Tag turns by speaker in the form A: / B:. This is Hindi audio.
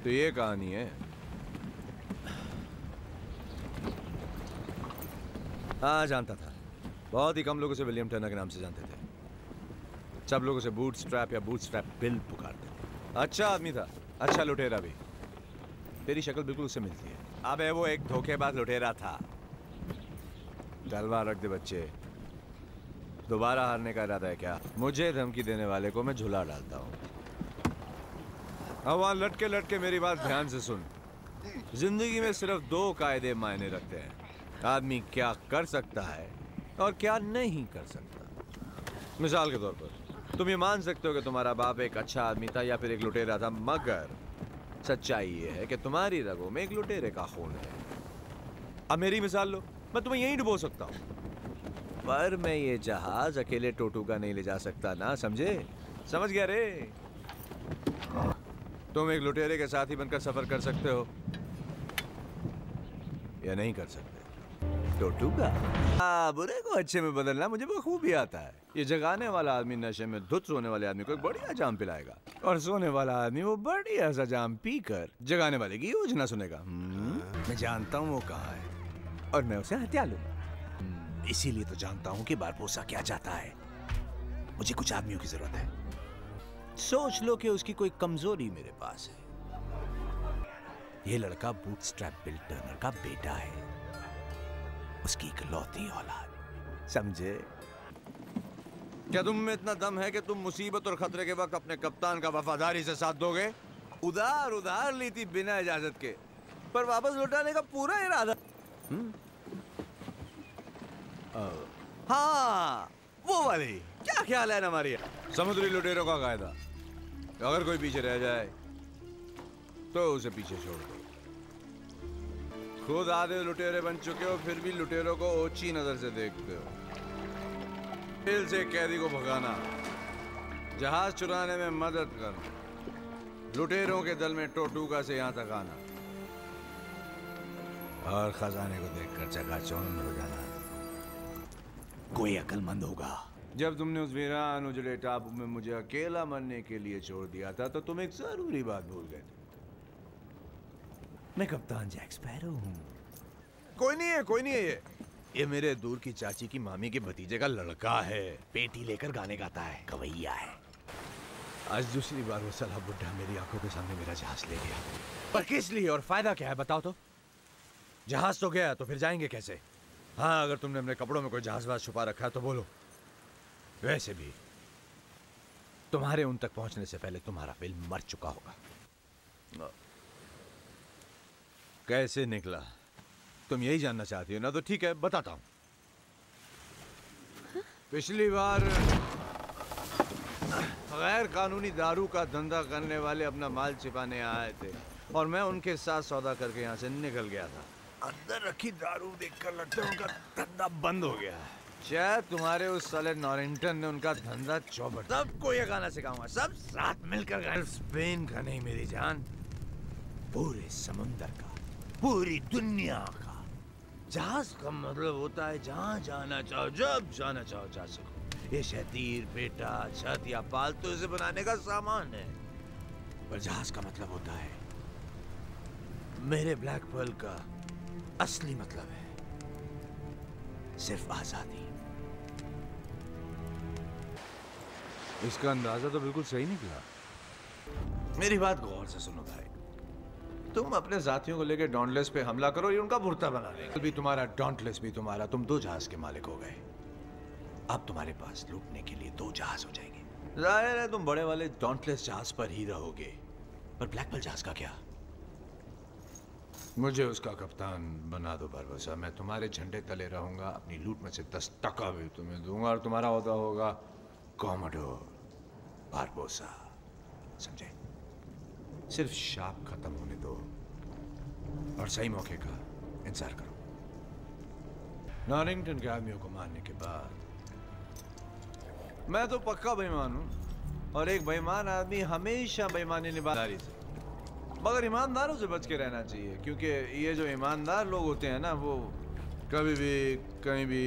A: तो ये कहानी है। हाँ जानता था, बहुत ही कम लोग उसे विलियम टर्नर के नाम से जानते थे। सब लोग उसे बूट स्ट्रैप या बूट स्ट्रैप बिल पुकारते थे। अच्छा आदमी था, अच्छा लुटेरा भी। तेरी शक्ल बिल्कुल उससे मिलती है। अबे वो एक धोखेबाज लुटेरा था। तलवार रख दे बच्चे, दोबारा हारने का इरादा है क्या? मुझे धमकी देने वाले को मैं झुला डालता हूँ। अब वहां लटके लटके मेरी बात ध्यान से सुन। जिंदगी में सिर्फ दो कायदे मायने रखते हैं, आदमी क्या कर सकता है और क्या नहीं कर सकता। मिसाल के तौर पर तुम ये मान सकते हो कि तुम्हारा बाप एक अच्छा आदमी था या फिर एक लुटेरा था, मगर सच्चाई ये है कि तुम्हारी रगों में एक लुटेरे का खून है। अब मेरी मिसाल लो, मैं तुम्हें यहीं डुबो सकता हूँ, पर मैं ये जहाज अकेले टोटूगा नहीं ले जा सकता ना, समझे? समझ गया रे? तुम एक लुटेरे के साथ ही बनकर सफर कर सकते हो या नहीं कर सकते। टोटूगा बुरे को अच्छे में बदलना मुझे बखूबी आता है। ये जगाने वाला आदमी नशे में धुत सोने वाले आदमी को एक बढ़िया जाम पिलाएगा, और सोने वाला आदमी वो बढ़िया सा जाम पीकर जगाने वाले की योजना सुनेगा। मैं जानता हूँ वो कहाँ है और मैं उसे हत्या लूंगा। इसीलिए तो जानता हूँ कि बारबोसा क्या चाहता है। मुझे कुछ आदमियों की जरूरत है। सोच लो कि उसकी कोई कमजोरी मेरे पास है। ये लड़का बूटस्ट्रैप बिल टर्नर का बेटा है, उसकी इकलौती औलाद, समझे? क्या तुम में इतना दम है कि तुम मुसीबत और खतरे के वक्त अपने कप्तान का वफादारी से साथ दोगे? उधार ली थी बिना इजाजत के, पर वापस लौटाने का पूरा इरादा। हाँ वो वाली। क्या ख्याल है ना हमारी समुद्री लुटेरों का कायदा? अगर कोई पीछे रह जाए तो उसे पीछे छोड़ दो। खुद आधे लुटेरे बन चुके हो, फिर भी लुटेरों को ओछी नजर से देखते हो। जेल से कैदी को भगाना, जहाज चुराने में मदद करना, लुटेरों के दल में टोटूगा से यहां तक आना और खजाने को देखकर चकाचौंध हो जाना। कोई अक्लमंद होगा। जब तुमने उस वीरान उजड़े टापू में मुझे अकेला मरने के लिए छोड़ दिया था तो तुम एक जरूरी बात भूल गए थे। मैं कप्तान जैक स्पैरो हूँ। कोई नहीं है ये मेरे दूर की चाची की मामी के भतीजे का लड़का है। पेटी लेकर गाने गाता है, कवैया है। आज दूसरी बार वो साला बुड्ढा मेरी आंखों के सामने मेरा जहाज ले गया। पर किस लिए और फायदा क्या है बताओ तो? जहाज तो गया तो फिर जाएंगे कैसे? हाँ अगर तुमने अपने कपड़ों में कोई जहाजवाज छुपा रखा है तो बोलो। वैसे भी तुम्हारे उन तक पहुंचने से पहले तुम्हारा बिल मर चुका होगा। कैसे निकला तुम यही जानना चाहती हो ना? तो ठीक है बताता हूं। पिछली बार गैर कानूनी दारू का धंधा करने वाले अपना माल छिपाने आए थे और मैं उनके साथ सौदा करके यहां से निकल गया था। अंदर रखी दारू देखकर लगता है उनका धंधा बंद हो गया। शायद तुम्हारे उस साले नॉरिंगटन ने उनका धंधा चौपट। सबको ये गाना सिखाऊंगा, सब साथ मिलकर गाएं। स्पेन का नहीं मेरी जान, पूरे समुंदर का, पूरी दुनिया का। जहाज का मतलब होता है जहां जाना चाहो, जब जाना चाहो जा सको। ये शतीर, बेटा, छत या पालतू इसे बनाने का सामान है, पर जहाज का मतलब होता है, मेरे ब्लैक पर्ल का असली मतलब है सिर्फ आजादी। इसका अंदाजा तो बिल्कुल सही निकला। मेरी बात गौर से सुनो भाई, तुम अपने साथियों को लेकर डॉन्टलेस पे हमला करो, ये उनका भुर्ता बना लेगा। भी तुम्हारा डॉन्टलेस भी तुम्हारा, तुम दो जहाज के मालिक हो गए। अब तुम्हारे पास लूटने के लिए दो जहाज हो जाएंगे। जाहिर है तुम बड़े वाले डॉन्टलेस जहाज पर ही रहोगे, पर ब्लैक पर्ल जहाज का क्या? मुझे उसका कप्तान बना दो बारबोसा। मैं तुम्हारे झंडे तले रहूंगा, अपनी लूट में से 10% भी तुम्हें दूंगा और तुम्हारा ओहदा होगा कॉमोडोर बारबोसा, समझे? सिर्फ शाप खत्म होने दो और सही मौके का इंतजार करो। नॉरिंगटन के आदमियों को मारने के बाद मैं तो पक्का बेईमान हूं, और एक बेईमान आदमी हमेशा बेईमानी निभादारी से, मगर ईमानदारों से बच के रहना चाहिए, क्योंकि ये जो ईमानदार लोग होते हैं ना, वो कभी भी कहीं भी